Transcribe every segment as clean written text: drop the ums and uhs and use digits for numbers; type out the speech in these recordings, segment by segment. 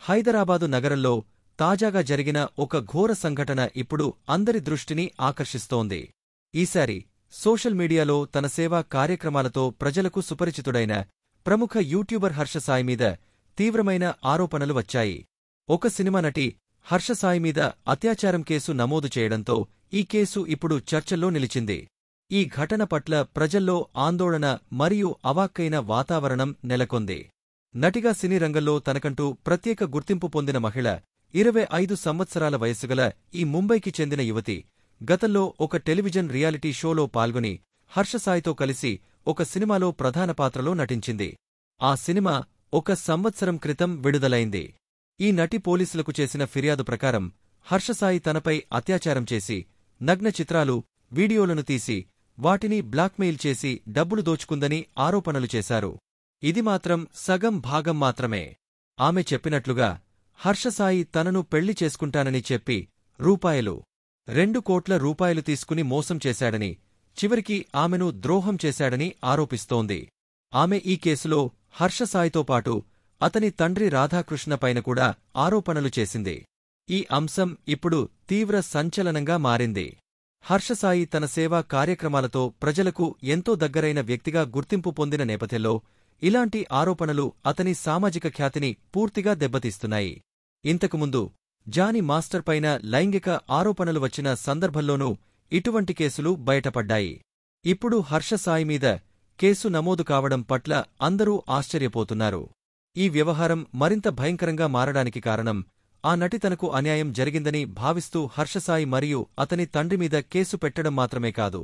హైదరాబాదు నగరంలో తాజాగా జరిగిన ఒక ఘోర సంఘటన ఇప్పుడు అందరి దృష్టిని ఆకర్షిస్తోంది. ఈసారి సోషల్ మీడియాలో తన సేవా కార్యక్రమాలతో ప్రజలకు సుపరిచితుడైన ప్రముఖ యూట్యూబర్ హర్షసాయి మీద తీవ్రమైన ఆరోపణలు వచ్చాయి. ఒక సినిమా నటి హర్షసాయి మీద అత్యాచారం కేసు నమోదు చేయడంతో ఈ కేసు ఇప్పుడు చర్చల్లో నిలిచింది. ఈ ఘటన పట్ల ప్రజల్లో ఆందోళన మరియు అవాక్కైన వాతావరణం నెలకొంది. నటిగా సినీ రంగంలో తనకంటూ ప్రత్యేక గుర్తింపు పొందిన మహిళ 25 సంవత్సరాల వయస్సుగల ఈ ముంబైకి చెందిన యువతి గతంలో ఒక టెలివిజన్ రియాలిటీ షోలో పాల్గొని హర్షసాయితో కలిసి ఒక సినిమాలో ప్రధాన పాత్రలో నటించింది. ఆ సినిమా 1 సంవత్సరం క్రితం విడుదలైంది. ఈ నటి పోలీసులకు చేసిన ఫిర్యాదు ప్రకారం హర్షసాయి తనపై అత్యాచారం చేసి నగ్న చిత్రాలు, వీడియోలను తీసి వాటిని బ్లాక్మెయిల్ చేసి డబ్బులు దోచుకుందని ఆరోపణలు చేశారు. ఇది మాత్రం సగం భాగం మాత్రమే. ఆమె చెప్పినట్లుగా హర్షసాయి తనను పెళ్లి చేసుకుంటానని చెప్పి ₹2 కోట్ల తీసుకుని మోసం చేశాడని, చివరికి ఆమెను ద్రోహం చేశాడని ఆరోపిస్తోంది. ఆమె ఈ కేసులో హర్షసాయితో పాటు అతని తండ్రి రాధాకృష్ణ పైన కూడా ఆరోపణలు చేసింది. ఈ అంశం ఇప్పుడు తీవ్ర సంచలనంగా మారింది. హర్షసాయి తన సేవా కార్యక్రమాలతో ప్రజలకు ఎంతో దగ్గరైన వ్యక్తిగా గుర్తింపు పొందిన నేపథ్యంలో ఇలాంటి ఆరోపణలు అతని సామాజిక ఖ్యాతిని పూర్తిగా దెబ్బతీస్తున్నాయి. ఇంతకుముందు జానీ మాస్టర్ పైన లైంగిక ఆరోపణలు వచ్చిన సందర్భంలోనూ ఇటువంటి కేసులు బయటపడ్డాయి. ఇప్పుడు హర్షసాయి మీద కేసు నమోదు కావడం పట్ల అందరూ ఆశ్చర్యపోతున్నారు. ఈ వ్యవహారం మరింత భయంకరంగా మారడానికి కారణం ఆ నటి తనకు అన్యాయం జరిగిందని భావిస్తూ హర్షసాయి మరియు అతని తండ్రి మీద కేసు పెట్టడం మాత్రమే కాదు,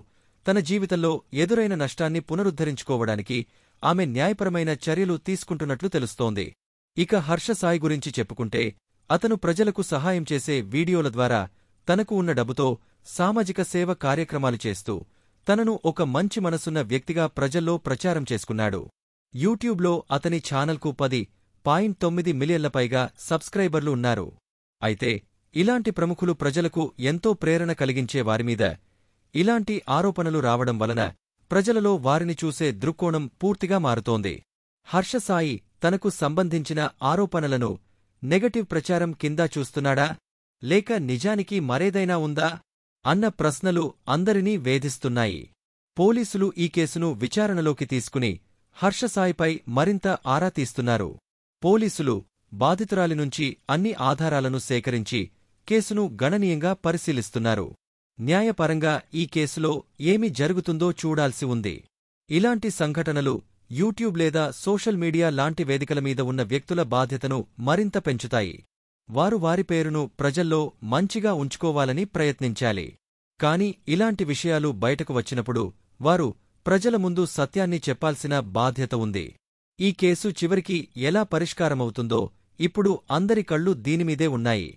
తన జీవితంలో ఎదురైన నష్టాన్ని పునరుద్ధరించుకోవడానికి ఆమె న్యాయపరమైన చర్యలు తీసుకుంటున్నట్లు తెలుస్తోంది. ఇక హర్షసాయి గురించి చెప్పుకుంటే అతను ప్రజలకు సహాయం చేసే వీడియోల ద్వారా తనకు ఉన్న డబ్బుతో సామాజిక సేవ కార్యక్రమాలు చేస్తూ తనను ఒక మంచి మనసున్న వ్యక్తిగా ప్రజల్లో ప్రచారం చేసుకున్నాడు. యూట్యూబ్లో అతని ఛానల్కు 10.9 మిలియన్ల పైగా సబ్స్క్రైబర్లు ఉన్నారు. అయితే ఇలాంటి ప్రముఖులు ప్రజలకు ఎంతో ప్రేరణ కలిగించే వారిమీద ఇలాంటి ఆరోపణలు రావడం వలన ప్రజలలో వారిని చూసే దృక్కోణం పూర్తిగా మారుతోంది. హర్షసాయి తనకు సంబంధించిన ఆరోపణలను నెగటివ్ ప్రచారం కింద చూస్తున్నాడా, లేక నిజానికి మరేదైనా ఉందా అన్న ప్రశ్నలు అందరినీ వేధిస్తున్నాయి. పోలీసులు ఈ కేసును విచారణలోకి తీసుకుని హర్షసాయిపై మరింత ఆరా తీస్తున్నారు. పోలీసులు బాధితురాలి నుంచి అన్ని ఆధారాలను సేకరించి కేసును గణనీయంగా పరిశీలిస్తున్నారు. న్యాయపరంగా ఈ కేసులో ఏమి జరుగుతుందో చూడాల్సి ఉంది. ఇలాంటి సంఘటనలు యూట్యూబ్ లేదా సోషల్ మీడియా లాంటి వేదికల మీద ఉన్న వ్యక్తుల బాధ్యతను మరింత పెంచుతాయి. వారు వారి పేరును ప్రజల్లో మంచిగా ఉంచుకోవాలని ప్రయత్నించాలి. కాని ఇలాంటి విషయాలు బయటకు వచ్చినప్పుడు వారు ప్రజల ముందు సత్యాన్ని చెప్పాల్సిన బాధ్యత ఉంది. ఈ కేసు చివరికి ఎలా పరిష్కారమవుతుందో ఇప్పుడు అందరి కళ్ళు దీనిమీదే ఉన్నాయి.